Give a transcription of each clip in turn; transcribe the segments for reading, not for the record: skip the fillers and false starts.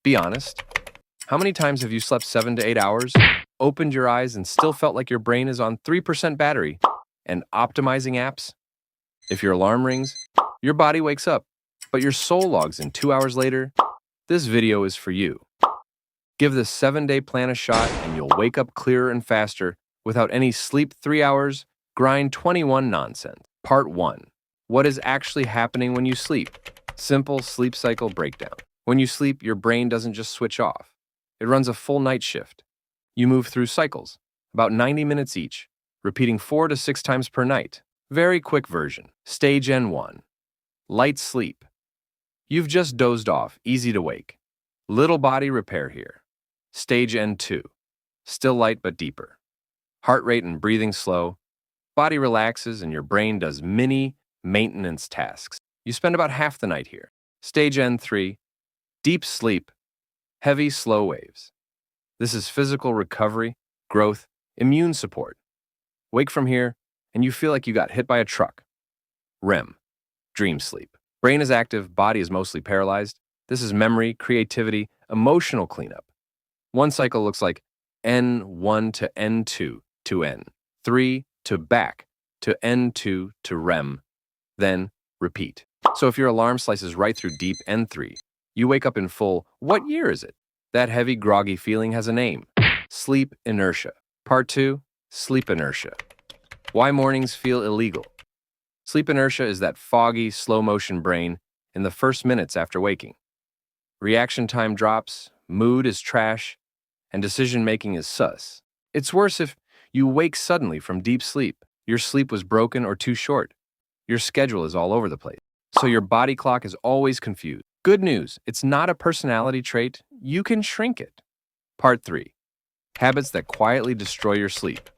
Be honest. How many times have you slept 7 to 8 hours, opened your eyes, and still felt like your brain is on 3% battery and optimizing apps? If your alarm rings, your body wakes up, but your soul logs in 2 hours later, this video is for you. Give the 7-day plan a shot and you'll wake up clearer and faster without any sleep 3 hours, grind 21 nonsense. Part 1. What is actually happening when you sleep? Simple sleep cycle breakdown. When you sleep, your brain doesn't just switch off. It runs a full night shift. You move through cycles, about 90 minutes each, repeating 4 to 6 times per night. Very quick version. Stage N1. Light sleep. You've just dozed off, easy to wake. Little body repair here. Stage N2. Still light but deeper. Heart rate and breathing slow. Body relaxes and your brain does mini maintenance tasks. You spend about half the night here. Stage N3. Deep sleep. Heavy, slow waves. This is physical recovery, growth, immune support. Wake from here and you feel like you got hit by a truck. REM. Dream sleep. Brain is active, body is mostly paralyzed. This is memory, creativity, emotional cleanup. One cycle looks like N1 to N2 to N3 to back to N2 to REM, then repeat. So if your alarm slices right through deep N3, you wake up in full, what year is it? That heavy, groggy feeling has a name. Sleep inertia. Part 2, sleep inertia. Why mornings feel illegal. Sleep inertia is that foggy, slow-motion brain in the first minutes after waking. Reaction time drops, mood is trash, and decision-making is sus. It's worse if you wake suddenly from deep sleep. Your sleep was broken or too short. Your schedule is all over the place, so your body clock is always confused. Good news, it's not a personality trait. You can shrink it. Part 3. Habits that quietly destroy your sleep.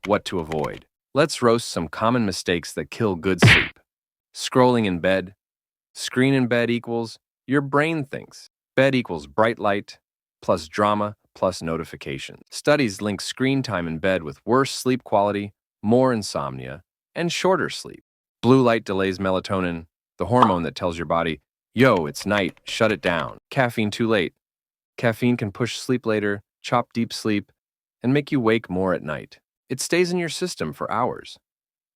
What to avoid. Let's roast some common mistakes that kill good sleep. Scrolling in bed. Screen in bed equals your brain thinks. Bed equals bright light, plus drama, plus notification. Studies link screen time in bed with worse sleep quality, more insomnia, and shorter sleep. Blue light delays melatonin, the hormone that tells your body, yo, it's night, shut it down. Caffeine too late. Caffeine can push sleep later, chop deep sleep, and make you wake more at night. It stays in your system for hours.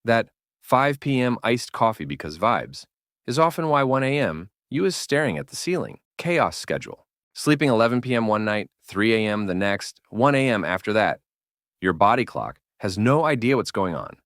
That 5 p.m. iced coffee because vibes is often why 1 a.m. you is staring at the ceiling. Chaos schedule. Sleeping 11 p.m. one night, 3 a.m. the next, 1 a.m. after that. Your body clock has no idea what's going on.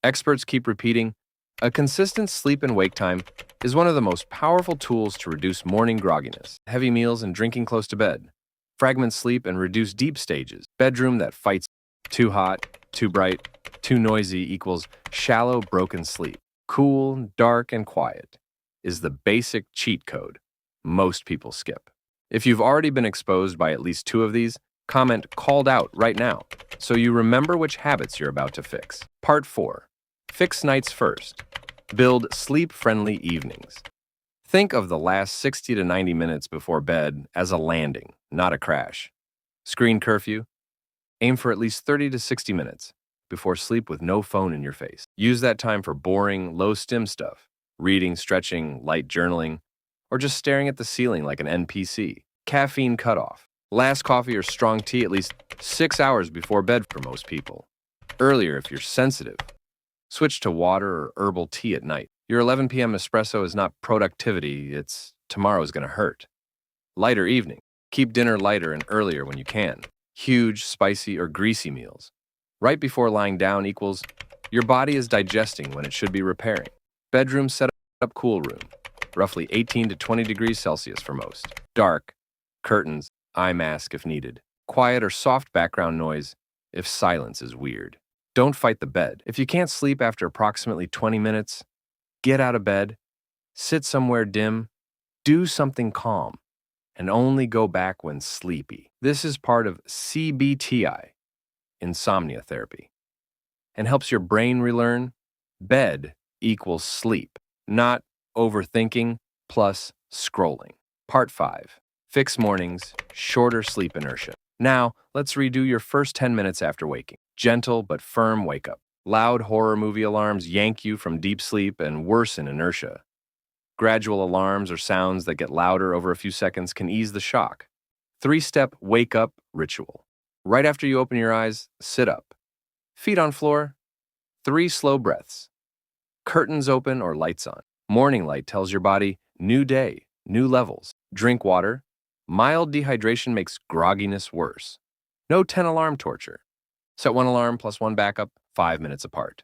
Experts keep repeating, a consistent sleep and wake time is one of the most powerful tools to reduce morning grogginess. Heavy meals and drinking close to bed. Fragment sleep and reduce deep stages. Bedroom that fights too hot, too bright, too noisy equals shallow, broken sleep. Cool, dark, and quiet is the basic cheat code most people skip. If you've already been exposed by at least 2 of these, comment called out right now so you remember which habits you're about to fix. Part 4. Fix nights first. Build sleep-friendly evenings. Think of the last 60 to 90 minutes before bed as a landing, not a crash. Screen curfew. Aim for at least 30 to 60 minutes before sleep with no phone in your face. Use that time for boring, low-stim stuff, reading, stretching, light journaling, or just staring at the ceiling like an NPC. Caffeine cutoff. Last coffee or strong tea at least 6 hours before bed for most people. Earlier if you're sensitive. Switch to water or herbal tea at night. Your 11 p.m. espresso is not productivity, it's tomorrow's gonna hurt. Lighter evening. Keep dinner lighter and earlier when you can. Huge, spicy, or greasy meals. Right before lying down equals your body is digesting when it should be repairing. Bedroom set up cool room. Roughly 18 to 20 degrees Celsius for most. Dark. Curtains. Eye mask if needed. Quiet or soft background noise if silence is weird. Don't fight the bed. If you can't sleep after approximately 20 minutes, get out of bed, sit somewhere dim, do something calm, and only go back when sleepy. This is part of CBTI, insomnia therapy, and helps your brain relearn bed equals sleep, not overthinking plus scrolling. Part 5. Fix mornings, shorter sleep inertia. Now, let's redo your first 10 minutes after waking. Gentle but firm wake up. Loud horror movie alarms yank you from deep sleep and worsen inertia. Gradual alarms or sounds that get louder over a few seconds can ease the shock. 3-step wake up ritual. Right after you open your eyes, sit up. Feet on floor. 3 slow breaths. Curtains open or lights on. Morning light tells your body, new day, new levels. Drink water. Mild dehydration makes grogginess worse. No 10-alarm torture. Set one alarm plus one backup, 5 minutes apart.